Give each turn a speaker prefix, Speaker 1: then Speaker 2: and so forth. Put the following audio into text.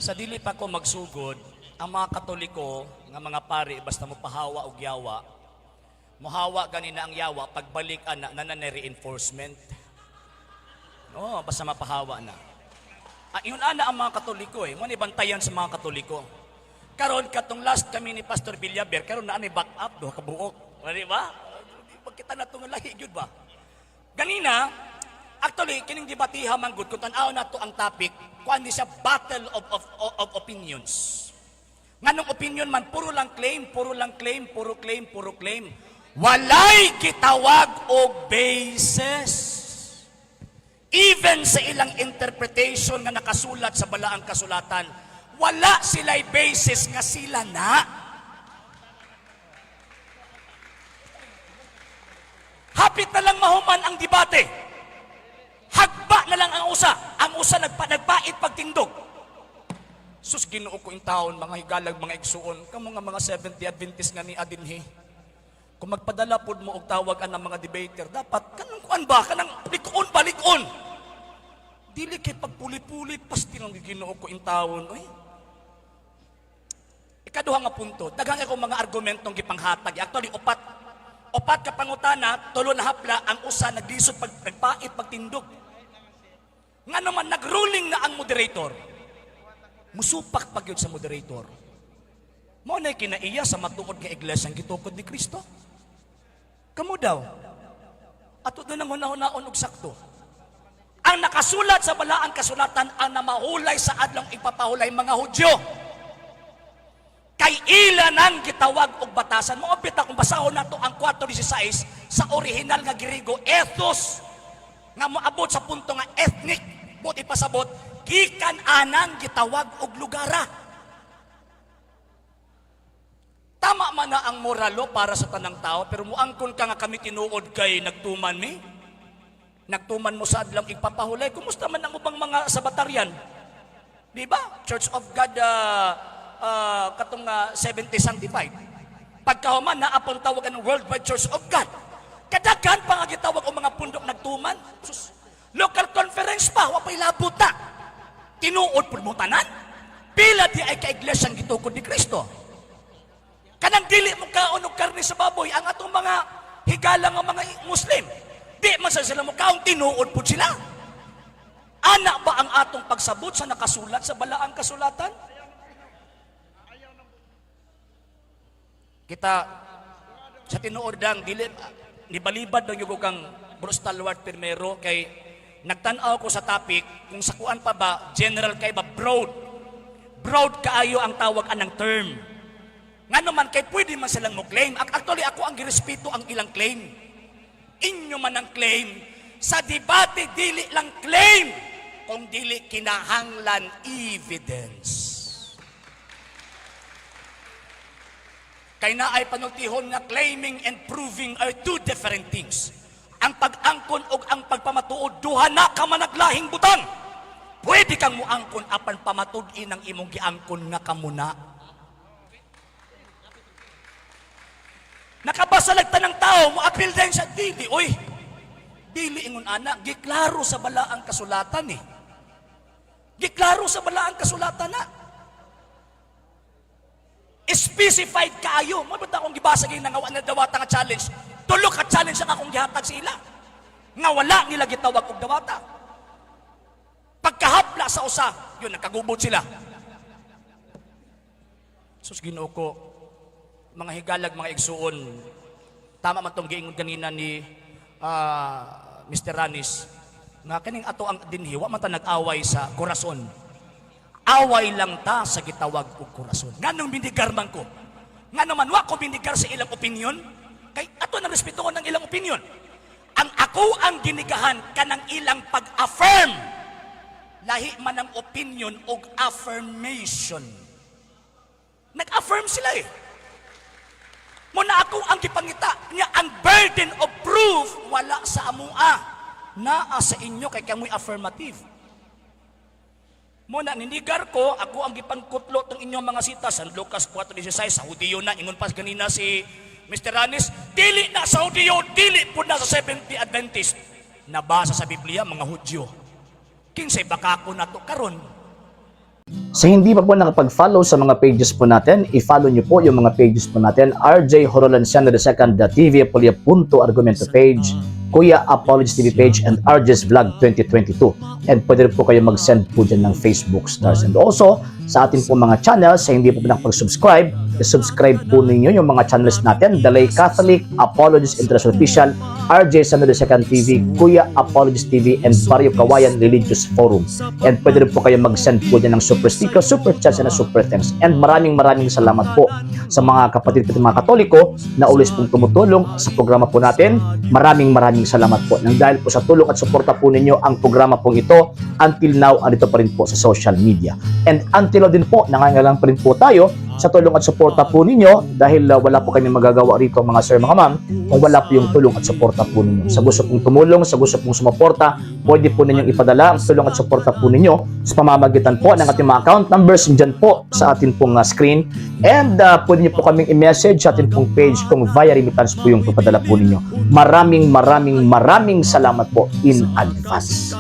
Speaker 1: Sa dili pa ko magsugod, ang mga Katoliko nga mga pari basta mo pahawa og yawa, mohawa ganina ang yawa pagbalik ana na reinforcement. Oh, basta mapahawa na. Yun ana ang mga Katoliko mo ni bantayan sa mga Katoliko. Karon katong last kami ni Pastor Villaber, karon na ani back up do kabuok. Di ba? Pagkita na itong lahi, yun ba? Ganina, actually, kining debatiha manggod, kung tanaw na to ang topic, kung hindi siya battle of opinions. Nganong opinion man, puro lang claim, puro lang claim, puro claim, puro claim. Walay gitawag og basis. Even sa ilang interpretation nga nakasulat sa balaang kasulatan, wala sila'y basis nga sila na. Hapit na lang mahuman ang debate. Hagba na lang ang usa. Ang usa nagpait pagtindog. Sus, Ginoo ko in taon, mga higalag, mga igsuon, kamo nga mga 70 Adventist nga ni Adinhi. Kung magpadala pod mo og tawag ang mga debater, dapat kanang kuan ba, kanang likon balikon. Dili kay pagpuli-puli pasti lang Ginoo ko in taon, oy. Ikaduha nga punto, daghang ako mga argumentong gipanghatag. Actually, opat ka pangutana, tulo na hapla, ang usa naglisod nagpait pagtindog. Nga naman nagruling na ang moderator. Musupak pag yun sa moderator. Mo na kinaiya sa matuod nga iglesia ang gitukod ni Kristo. Kamu daw. Ato doon ang hunahon og sakto. Ang nakasulat sa balaang kasulatan ang namahulay sa adlong ipapahulay mga Hudyo. Kay ila nang gitawag og batasan. Mo apita kung basahon nato ang 4:16 sa original nga Griego ethos nga moabot sa punto nga ethnic, buti pasabot gikan anang gitawag og lugara. Tama man na ang moralo para sa tanang tao, pero muangkon ka nga kami tinuod kay nagtuman mi. Nagtuman mo sa adlang ipapahulay. Kumusta man ang ubang mga sabataryan? Di ba? Church of God katong 70 sanctified. Pagkahuman na apang tawagan ng Worldwide Church of God. Kadagan pa nga gitawag o mga pundok nagtuman. Sus, local conference pa, wapay labuta. Tinuod po mo tanan. Pila di ay ka-iglesyang gitukod ni Kristo. Kanang dili mo kaunog karne sa baboy ang atong mga higala nga mga Muslim. Di man sa sila mo kaong tinuod po sila. Ana ba ang atong pagsabot sa nakasulat sa balaang kasulatan? Kita sa tinuod dili nibalibad ng yugo kang Bruce Talwart Primero kay nagtanaw ko sa topic kung sa kuan pa ba general kay ba broad kaayo ang tawag anang term. Ngano man kay pwede man silang mo claim. Actually ako ang girespeto ang ilang claim. Inyo man ang claim sa debate dili lang claim kung dili kinahanglan evidence. Kay na ay panultihon nga claiming and proving are two different things. Ang pag-angkon o ang pagpamatuod, duha na ka managlahing butang. Pwede kang muangkon apan pamatud-in ang imong giangkon nga kamuna. Nakabasa lagta ng tao, muapil din siya, dili, oy. Dili ingon ana, giklaro sa balaang kasulatan eh. Giklaro sa balaang kasulatan na. Specified kaayo. Mabot akong gibasa gyud nga na dawata nga challenge. Tulo ka challenge ang akong gihatag sa ila. Nga wala nila gitawag og dawata. Pagkahapla sa usa, yun nakagubot sila. Sus Ginoo ko, mga higalag, mga igsuon. Tama man tong giingon kanina ni Mr. Ranis nga kaning ato ang dinhi wa man ta nag-away sa korason. Away lang ta sa gitawag og korason. Nganong bindigar man ko? Ngano man wa ko bindigar sa ilang opinion? Kay ato na respetuhon ang ilang opinion. Ang ako ang ginigahan kanang ilang pag-affirm. Lahi man ang opinion og affirmation. Nag-affirm sila eh. Muna ako ang gipangita niya ang burden of proof wala sa amua. Naa sa inyo kay kamoy affirmative. Muna ninigar ko, ako ang gipangkutlo ng inyong mga sita sa Lucas 4:16 sa Hudiyo na ingon pas ganina si Mr. Ranis, dili na sa Hudiyo, dili po na sa 70 Adventist. Nabasa sa Biblia mga Hudyo. Kinsay baka ko na to karon
Speaker 2: Sa hindi pa po nakapag-follow sa mga pages po natin, i-follow nyo po yung mga pages po natin, RJ Horolanciano II TV Apolia Punto Argumento page, Kuya Apologies TV page, and RJ's Vlog 2022. And pwede rin po kayo mag-send po dyan ng Facebook stars. And also, sa atin po mga channels, sa hindi po nakapag-subscribe, i-subscribe po ninyo yung mga channels natin, The Lay Catholic, Apologies International Official, RJ Sanado II TV, Kuya Apologies TV, and Barrio Kawayan Religious Forum. And pwede rin po kayo mag-send po dyan ng super sticker, super chats, and super thanks. And maraming salamat po sa mga kapatid at mga Katoliko na always pong tumutulong sa programa po natin. Maraming salamat po. Nang dahil po sa tulong at suporta po ninyo, ang programa pong ito, until now, andito pa rin po sa social media. And until now din po, nangangailangan pa rin po tayo sa tulong at suporta po ninyo dahil wala po kami magagawa rito mga sir, mga ma'am, kung wala po yung tulong at suporta po ninyo. Sa gusto pong tumulong, sa gusto pong sumuporta, pwede po ninyong ipadala ang tulong at suporta po ninyo sa pamamagitan po ng ating mga account numbers dyan po sa ating pong screen. And pwede nyo po kaming i-message sa ating pong page kung via remittance po yung papadala po ninyo. Maraming salamat po in advance.